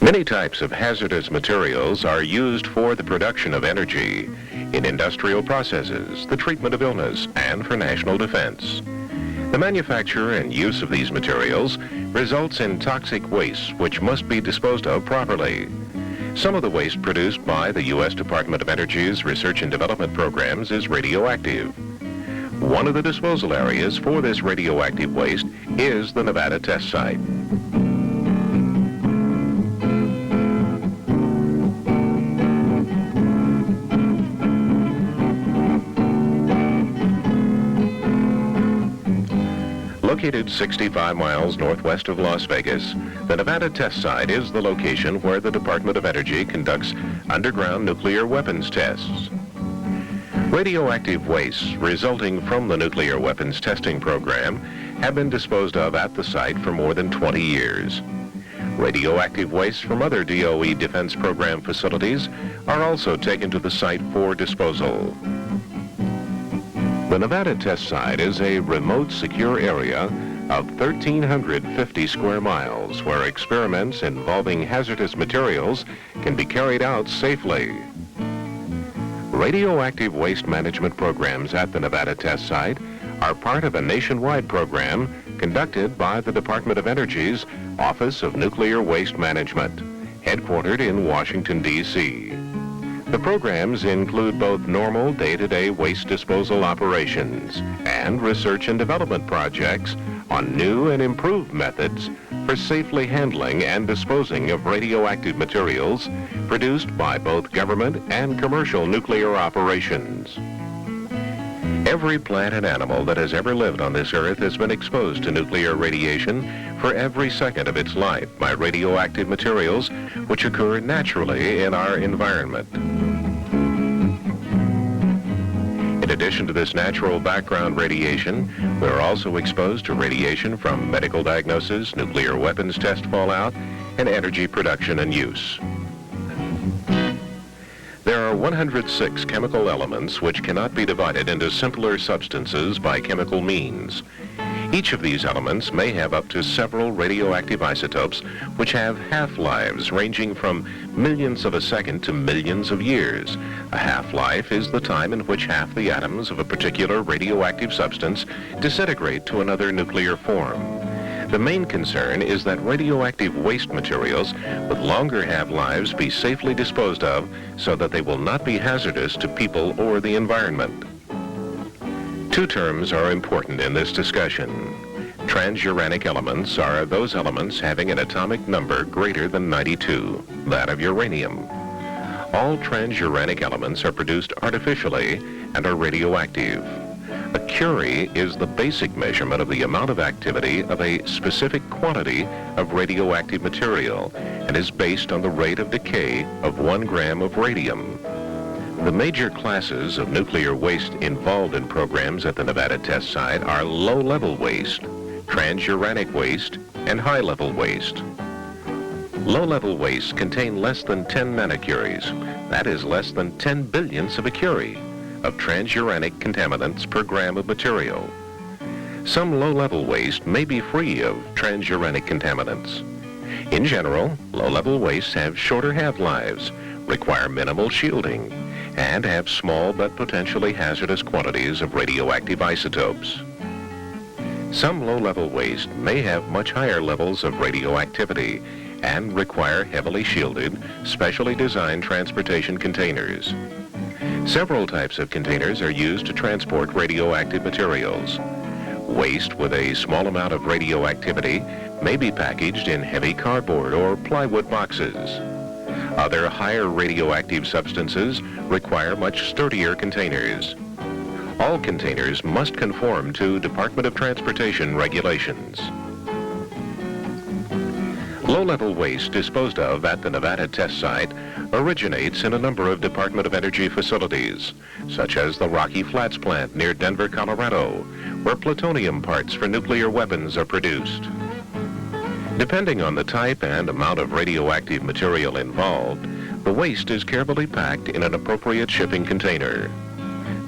Many types of hazardous materials are used for the production of energy, in industrial processes, the treatment of illness, and for national defense. The manufacture and use of these materials results in toxic waste which must be disposed of properly. Some of the waste produced by the U.S. Department of Energy's research and development programs is radioactive. One of the disposal areas for this radioactive waste is the Nevada test site. Located 65 miles northwest of Las Vegas, the Nevada test site is the location where the Department of Energy conducts underground nuclear weapons tests. Radioactive wastes resulting from the nuclear weapons testing program have been disposed of at the site for more than 20 years. Radioactive waste from other DOE Defense Program facilities are also taken to the site for disposal. The Nevada test site is a remote, secure area of 1,350 square miles where experiments involving hazardous materials can be carried out safely. Radioactive waste management programs at the Nevada test site are part of a nationwide program conducted by the Department of Energy's Office of Nuclear Waste Management, headquartered in Washington, D.C. The programs include both normal day-to-day waste disposal operations and research and development projects on new and improved methods for safely handling and disposing of radioactive materials produced by both government and commercial nuclear operations. Every plant and animal that has ever lived on this earth has been exposed to nuclear radiation for every second of its life by radioactive materials which occur naturally in our environment. In addition to this natural background radiation, we are also exposed to radiation from medical diagnosis, nuclear weapons test fallout, and energy production and use. There are 106 chemical elements which cannot be divided into simpler substances by chemical means. Each of these elements may have up to several radioactive isotopes which have half-lives ranging from millions of a second to millions of years. A half-life is the time in which half the atoms of a particular radioactive substance disintegrate to another nuclear form. The main concern is that radioactive waste materials with longer half-lives be safely disposed of so that they will not be hazardous to people or the environment. Two terms are important in this discussion. Transuranic elements are those elements having an atomic number greater than 92, that of uranium. All transuranic elements are produced artificially and are radioactive. A curie is the basic measurement of the amount of activity of a specific quantity of radioactive material and is based on the rate of decay of 1 gram of radium. The major classes of nuclear waste involved in programs at the Nevada test site are low-level waste, transuranic waste, and high-level waste. Low-level wastes contain less than 10 nanocuries, that is less than 10 billionths of a curie, of transuranic contaminants per gram of material. Some low-level waste may be free of transuranic contaminants. In general, low-level wastes have shorter half-lives, require minimal shielding, and have small but potentially hazardous quantities of radioactive isotopes. Some low-level waste may have much higher levels of radioactivity and require heavily shielded, specially designed transportation containers. Several types of containers are used to transport radioactive materials. Waste with a small amount of radioactivity may be packaged in heavy cardboard or plywood boxes. Other higher radioactive substances require much sturdier containers. All containers must conform to Department of Transportation regulations. Low-level waste disposed of at the Nevada test site originates in a number of Department of Energy facilities, such as the Rocky Flats plant near Denver, Colorado, where plutonium parts for nuclear weapons are produced. Depending on the type and amount of radioactive material involved, the waste is carefully packed in an appropriate shipping container.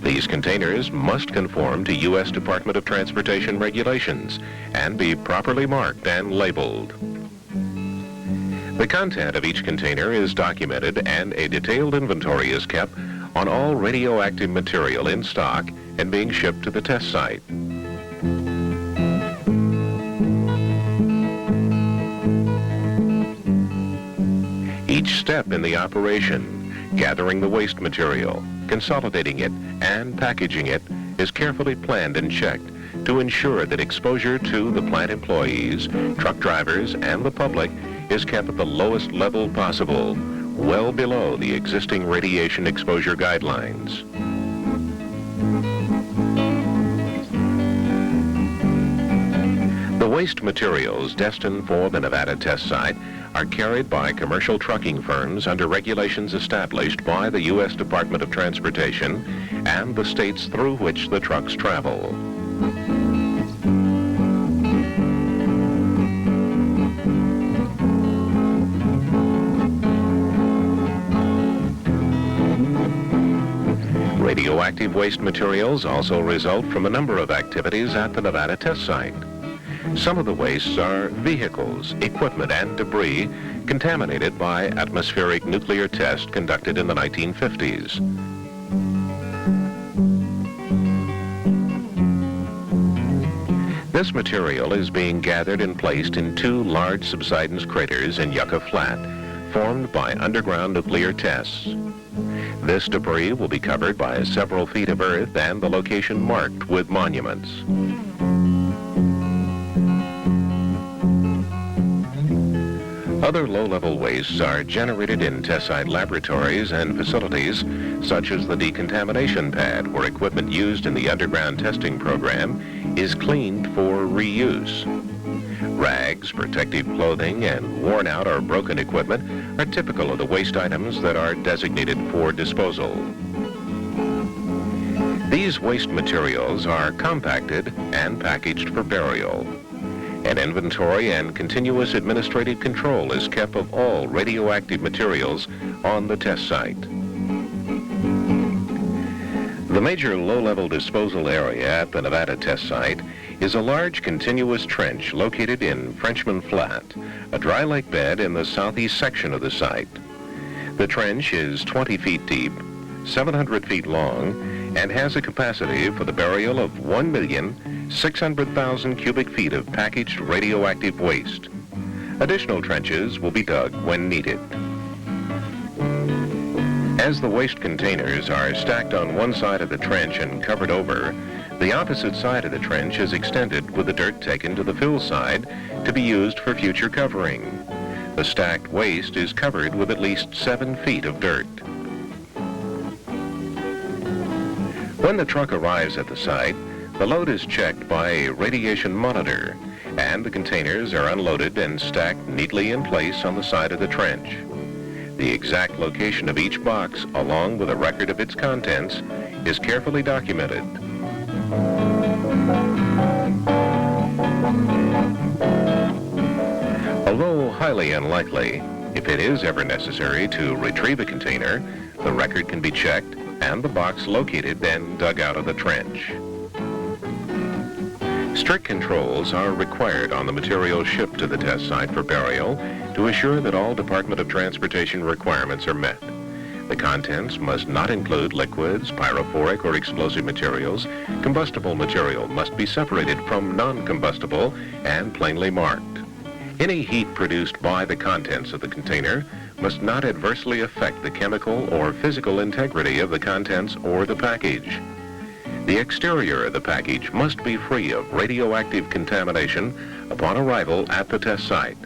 These containers must conform to U.S. Department of Transportation regulations and be properly marked and labeled. The content of each container is documented and a detailed inventory is kept on all radioactive material in stock and being shipped to the test site. Each step in the operation, gathering the waste material, consolidating it, and packaging it, is carefully planned and checked to ensure that exposure to the plant employees, truck drivers, and the public is kept at the lowest level possible, well below the existing radiation exposure guidelines. The waste materials destined for the Nevada test site are carried by commercial trucking firms under regulations established by the U.S. Department of Transportation and the states through which the trucks travel. Radioactive waste materials also result from a number of activities at the Nevada test site. Some of the wastes are vehicles, equipment, and debris contaminated by atmospheric nuclear tests conducted in the 1950s. This material is being gathered and placed in two large subsidence craters in Yucca Flat, formed by underground nuclear tests. This debris will be covered by several feet of earth and the location marked with monuments. Other low-level wastes are generated in test site laboratories and facilities, such as the decontamination pad, where equipment used in the underground testing program is cleaned for reuse. Rags, protective clothing, and worn-out or broken equipment are typical of the waste items that are designated for disposal. These waste materials are compacted and packaged for burial. An inventory and continuous administrative control is kept of all radioactive materials on the test site. The major low-level disposal area at the Nevada test site is a large continuous trench located in Frenchman Flat, a dry lake bed in the southeast section of the site. The trench is 20 feet deep, 700 feet long, and has a capacity for the burial of 1,600,000 cubic feet of packaged radioactive waste. Additional trenches will be dug when needed. As the waste containers are stacked on one side of the trench and covered over, the opposite side of the trench is extended with the dirt taken to the fill side to be used for future covering. The stacked waste is covered with at least 7 feet of dirt. When the truck arrives at the site, the load is checked by a radiation monitor, and the containers are unloaded and stacked neatly in place on the side of the trench. The exact location of each box, along with a record of its contents, is carefully documented. Although highly unlikely, if it is ever necessary to retrieve a container, the record can be checked and the box located and dug out of the trench. Strict controls are required on the material shipped to the test site for burial to assure that all Department of Transportation requirements are met. The contents must not include liquids, pyrophoric or explosive materials. Combustible material must be separated from non-combustible and plainly marked. Any heat produced by the contents of the container must not adversely affect the chemical or physical integrity of the contents or the package. The exterior of the package must be free of radioactive contamination upon arrival at the test site.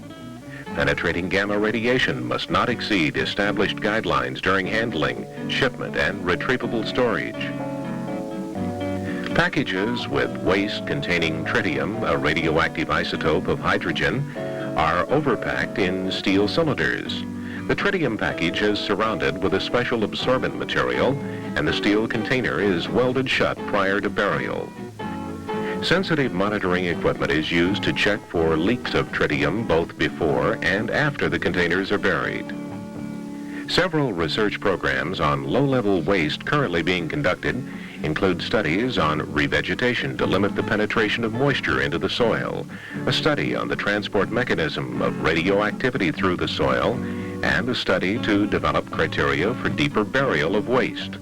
Penetrating gamma radiation must not exceed established guidelines during handling, shipment, and retrievable storage. Packages with waste containing tritium, a radioactive isotope of hydrogen, are overpacked in steel cylinders. The tritium package is surrounded with a special absorbent material, and the steel container is welded shut prior to burial. Sensitive monitoring equipment is used to check for leaks of tritium both before and after the containers are buried. Several research programs on low-level waste currently being conducted include studies on revegetation to limit the penetration of moisture into the soil, a study on the transport mechanism of radioactivity through the soil, and a study to develop criteria for deeper burial of waste.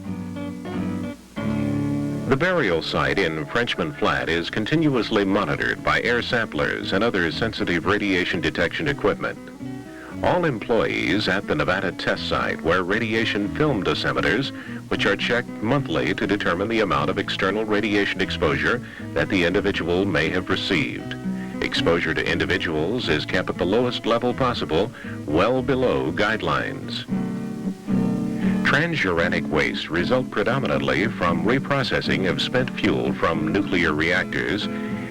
The burial site in Frenchman Flat is continuously monitored by air samplers and other sensitive radiation detection equipment. All employees at the Nevada test site wear radiation film dosimeters, which are checked monthly to determine the amount of external radiation exposure that the individual may have received. Exposure to individuals is kept at the lowest level possible, well below guidelines. Transuranic waste result predominantly from reprocessing of spent fuel from nuclear reactors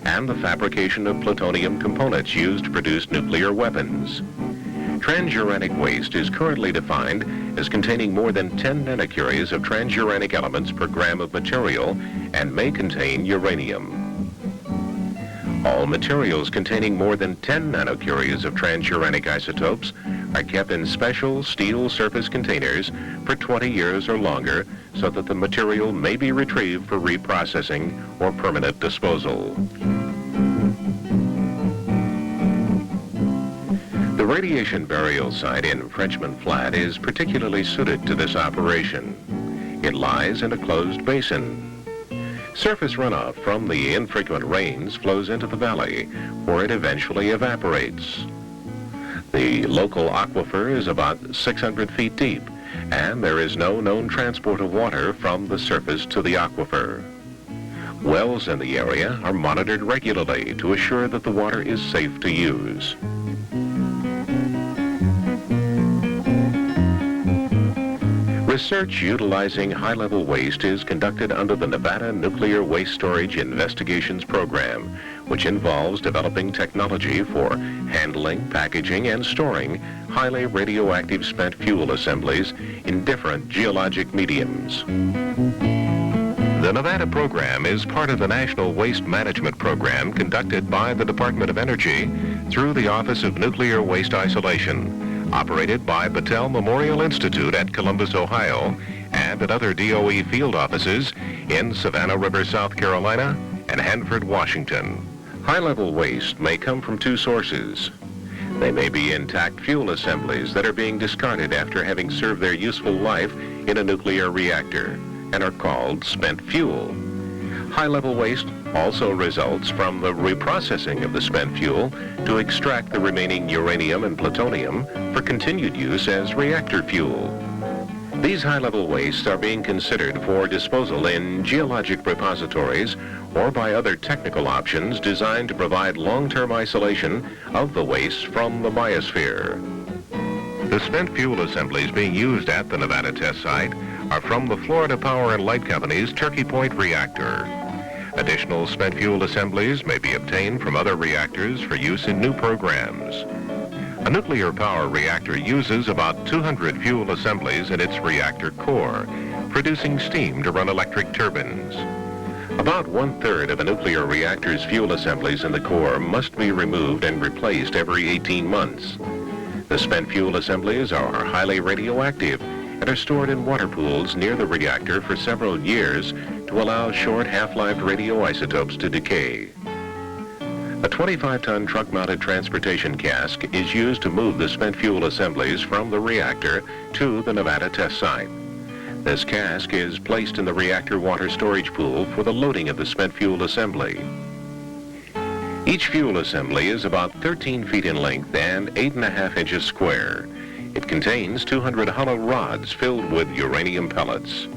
and the fabrication of plutonium components used to produce nuclear weapons. Transuranic waste is currently defined as containing more than 10 nanocuries of transuranic elements per gram of material and may contain uranium. All materials containing more than 10 nanocuries of transuranic isotopes are kept in special steel surface containers for 20 years or longer so that the material may be retrieved for reprocessing or permanent disposal. The radiation burial site in Frenchman Flat is particularly suited to this operation. It lies in a closed basin. Surface runoff from the infrequent rains flows into the valley, where it eventually evaporates. The local aquifer is about 600 feet deep, and there is no known transport of water from the surface to the aquifer. Wells in the area are monitored regularly to assure that the water is safe to use. Research utilizing high-level waste is conducted under the Nevada Nuclear Waste Storage Investigations Program, which involves developing technology for handling, packaging, and storing highly radioactive spent fuel assemblies in different geologic mediums. The Nevada program is part of the National Waste Management Program conducted by the Department of Energy through the Office of Nuclear Waste Isolation, operated by Battelle Memorial Institute at Columbus, Ohio, and at other DOE field offices in Savannah River, South Carolina, and Hanford, Washington. High-level waste may come from two sources. They may be intact fuel assemblies that are being discarded after having served their useful life in a nuclear reactor and are called spent fuel. High-level waste also results from the reprocessing of the spent fuel to extract the remaining uranium and plutonium for continued use as reactor fuel. These high-level wastes are being considered for disposal in geologic repositories or by other technical options designed to provide long-term isolation of the waste from the biosphere. The spent fuel assemblies being used at the Nevada test site are from the Florida Power and Light Company's Turkey Point reactor. Additional spent fuel assemblies may be obtained from other reactors for use in new programs. A nuclear power reactor uses about 200 fuel assemblies in its reactor core, producing steam to run electric turbines. About 1/3 of a nuclear reactor's fuel assemblies in the core must be removed and replaced every 18 months. The spent fuel assemblies are highly radioactive and are stored in water pools near the reactor for several years to allow short half-life radioisotopes to decay. A 25-ton truck-mounted transportation cask is used to move the spent fuel assemblies from the reactor to the Nevada test site. This cask is placed in the reactor water storage pool for the loading of the spent fuel assembly. Each fuel assembly is about 13 feet in length and 8.5 inches square. It contains 200 hollow rods filled with uranium pellets.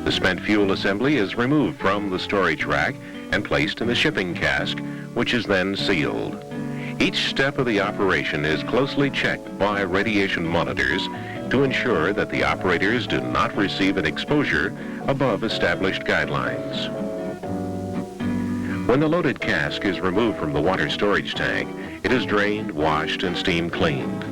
The spent fuel assembly is removed from the storage rack and placed in the shipping cask, which is then sealed. Each step of the operation is closely checked by radiation monitors to ensure that the operators do not receive an exposure above established guidelines. When the loaded cask is removed from the water storage tank, it is drained, washed, and steam cleaned.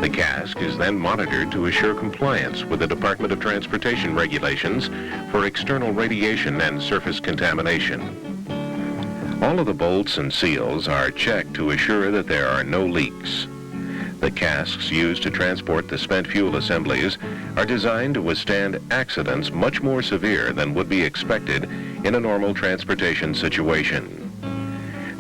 The cask is then monitored to assure compliance with the Department of Transportation regulations for external radiation and surface contamination. All of the bolts and seals are checked to assure that there are no leaks. The casks used to transport the spent fuel assemblies are designed to withstand accidents much more severe than would be expected in a normal transportation situation.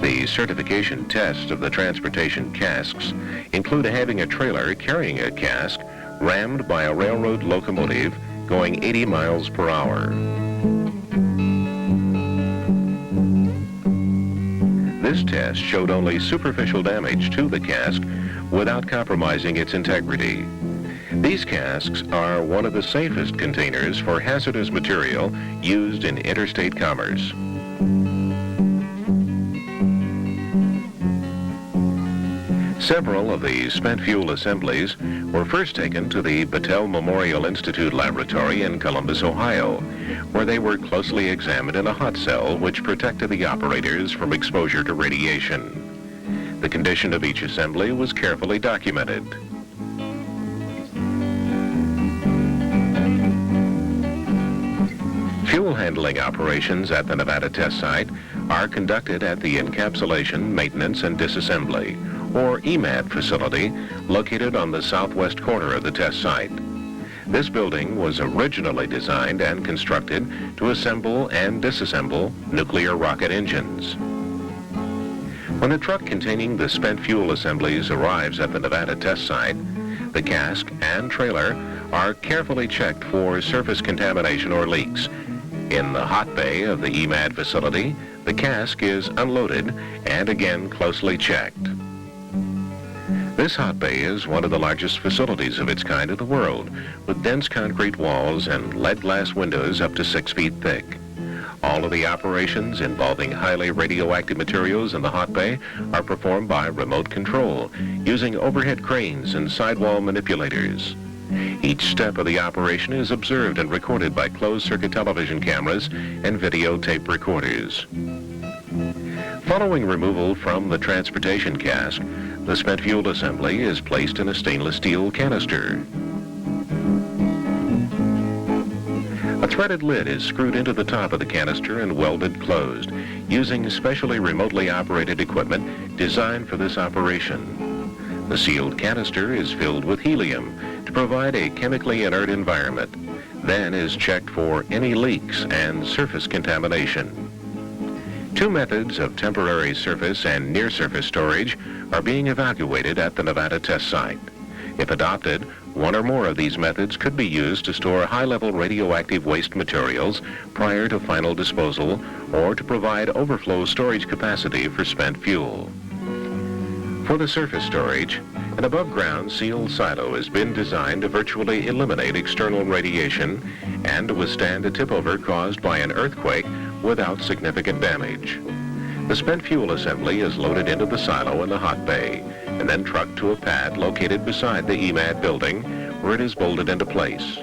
The certification tests of the transportation casks include having a trailer carrying a cask rammed by a railroad locomotive going 80 miles per hour. This test showed only superficial damage to the cask without compromising its integrity. These casks are one of the safest containers for hazardous material used in interstate commerce. Several of the spent fuel assemblies were first taken to the Battelle Memorial Institute Laboratory in Columbus, Ohio, where they were closely examined in a hot cell which protected the operators from exposure to radiation. The condition of each assembly was carefully documented. Fuel handling operations at the Nevada test site are conducted at the Encapsulation, Maintenance, and Disassembly, or EMAD facility, located on the southwest corner of the test site. This building was originally designed and constructed to assemble and disassemble nuclear rocket engines. When a truck containing the spent fuel assemblies arrives at the Nevada test site, the cask and trailer are carefully checked for surface contamination or leaks. In the hot bay of the EMAD facility, the cask is unloaded and again closely checked. This hot bay is one of the largest facilities of its kind in the world, with dense concrete walls and lead glass windows up to 6 feet thick. All of the operations involving highly radioactive materials in the hot bay are performed by remote control, using overhead cranes and sidewall manipulators. Each step of the operation is observed and recorded by closed-circuit television cameras and videotape recorders. Following removal from the transportation cask, the spent fuel assembly is placed in a stainless steel canister. A threaded lid is screwed into the top of the canister and welded closed, using specially remotely operated equipment designed for this operation. The sealed canister is filled with helium to provide a chemically inert environment, then is checked for any leaks and surface contamination. Two methods of temporary surface and near-surface storage are being evaluated at the Nevada test site. If adopted, one or more of these methods could be used to store high-level radioactive waste materials prior to final disposal or to provide overflow storage capacity for spent fuel. For the surface storage, an above-ground sealed silo has been designed to virtually eliminate external radiation and to withstand a tip-over caused by an earthquake without significant damage. The spent fuel assembly is loaded into the silo in the hot bay and then trucked to a pad located beside the EMAD building where it is bolted into place.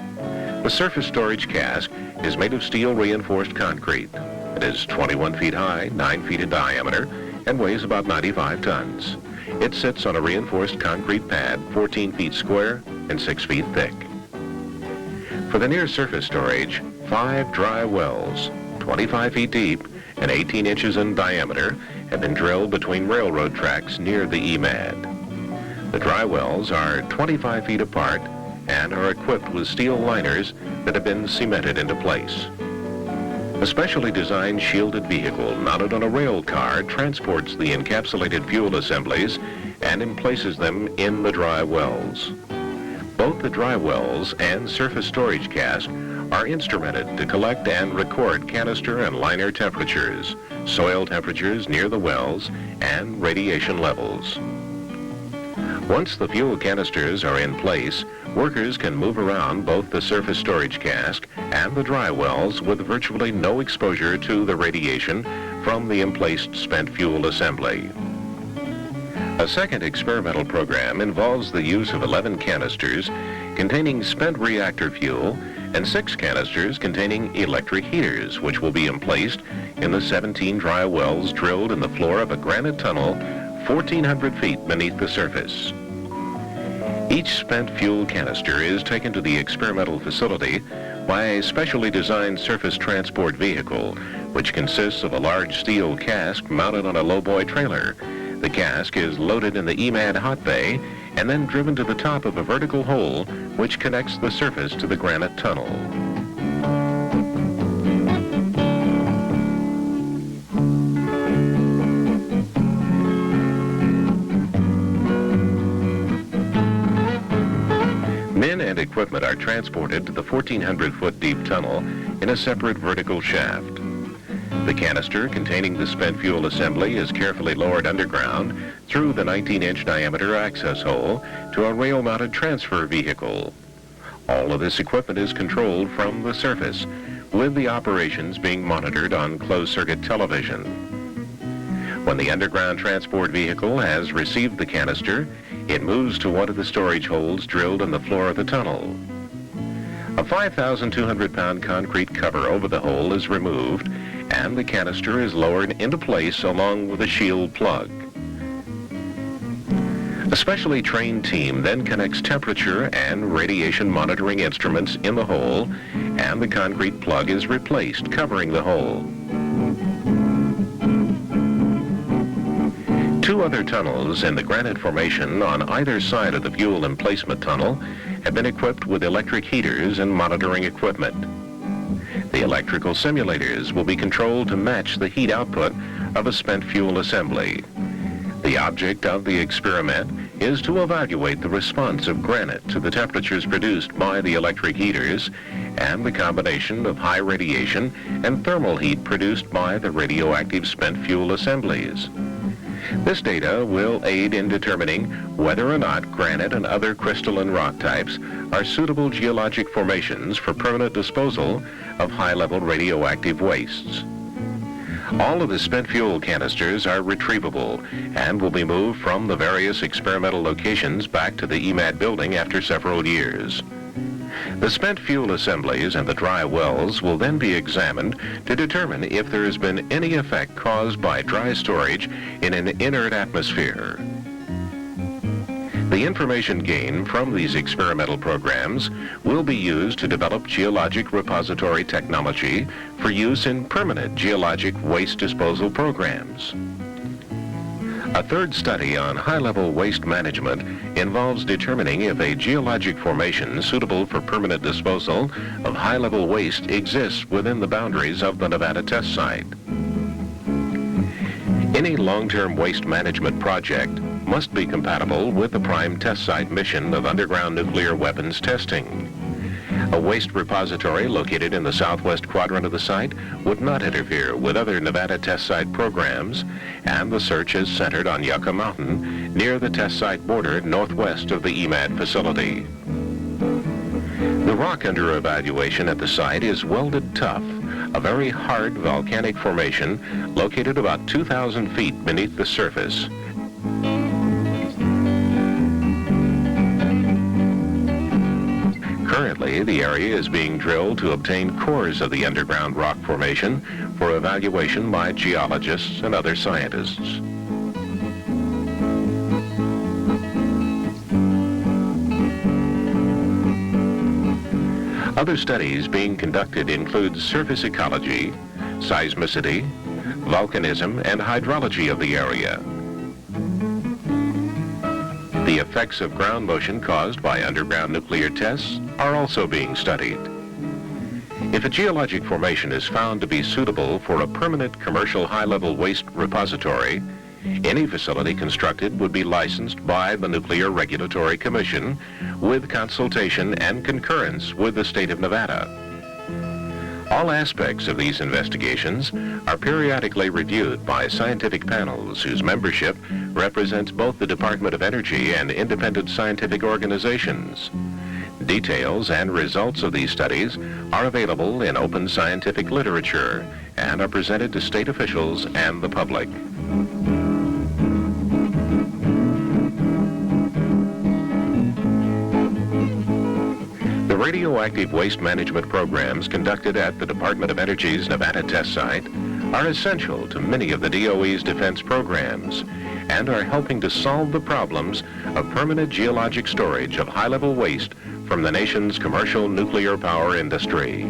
The surface storage cask is made of steel reinforced concrete. It is 21 feet high, 9 feet in diameter, and weighs about 95 tons. It sits on a reinforced concrete pad 14 feet square and 6 feet thick. For the near-surface storage, 5 dry wells, 25 feet deep and 18 inches in diameter, have been drilled between railroad tracks near the EMAD. The dry wells are 25 feet apart and are equipped with steel liners that have been cemented into place. A specially designed shielded vehicle mounted on a rail car transports the encapsulated fuel assemblies and emplaces them in the dry wells. Both the dry wells and surface storage cask are instrumented to collect and record canister and liner temperatures, soil temperatures near the wells, and radiation levels. Once the fuel canisters are in place, workers can move around both the surface storage cask and the dry wells with virtually no exposure to the radiation from the emplaced spent fuel assembly. A second experimental program involves the use of 11 canisters containing spent reactor fuel and 6 canisters containing electric heaters, which will be emplaced in the 17 dry wells drilled in the floor of a granite tunnel 1,400 feet beneath the surface. Each spent fuel canister is taken to the experimental facility by a specially designed surface transport vehicle, which consists of a large steel cask mounted on a lowboy trailer. The cask is loaded in the EMAD hot bay and then driven to the top of a vertical hole which connects the surface to the granite tunnel. Men and equipment are transported to the 1,400-foot deep tunnel in a separate vertical shaft. The canister containing the spent fuel assembly is carefully lowered underground through the 19-inch diameter access hole to a rail-mounted transfer vehicle. All of this equipment is controlled from the surface, with the operations being monitored on closed-circuit television. When the underground transport vehicle has received the canister, it moves to one of the storage holes drilled in the floor of the tunnel. A 5,200-pound concrete cover over the hole is removed, and the canister is lowered into place along with a shield plug. A specially trained team then connects temperature and radiation monitoring instruments in the hole, and the concrete plug is replaced, covering the hole. Two other tunnels in the granite formation on either side of the fuel emplacement tunnel have been equipped with electric heaters and monitoring equipment. The electrical simulators will be controlled to match the heat output of a spent fuel assembly. The object of the experiment is to evaluate the response of granite to the temperatures produced by the electric heaters and the combination of high radiation and thermal heat produced by the radioactive spent fuel assemblies. This data will aid in determining whether or not granite and other crystalline rock types are suitable geologic formations for permanent disposal of high-level radioactive wastes. All of the spent fuel canisters are retrievable and will be moved from the various experimental locations back to the EMAD building after several years. The spent fuel assemblies and the dry wells will then be examined to determine if there has been any effect caused by dry storage in an inert atmosphere. The information gained from these experimental programs will be used to develop geologic repository technology for use in permanent geologic waste disposal programs. A third study on high-level waste management involves determining if a geologic formation suitable for permanent disposal of high-level waste exists within the boundaries of the Nevada test site. Any long-term waste management project must be compatible with the prime test site mission of underground nuclear weapons testing. A waste repository located in the southwest quadrant of the site would not interfere with other Nevada test site programs, and the search is centered on Yucca Mountain near the test site border northwest of the EMAD facility. The rock under evaluation at the site is welded tuff, a very hard volcanic formation located about 2,000 feet beneath the surface. Currently, the area is being drilled to obtain cores of the underground rock formation for evaluation by geologists and other scientists. Other studies being conducted include surface ecology, seismicity, volcanism, and hydrology of the area. The effects of ground motion caused by underground nuclear tests are also being studied. If a geologic formation is found to be suitable for a permanent commercial high-level waste repository, any facility constructed would be licensed by the Nuclear Regulatory Commission with consultation and concurrence with the state of Nevada. All aspects of these investigations are periodically reviewed by scientific panels whose membership represents both the Department of Energy and independent scientific organizations. Details and results of these studies are available in open scientific literature and are presented to state officials and the public. The radioactive waste management programs conducted at the Department of Energy's Nevada test site are essential to many of the DOE's defense programs and are helping to solve the problems of permanent geologic storage of high-level waste from the nation's commercial nuclear power industry.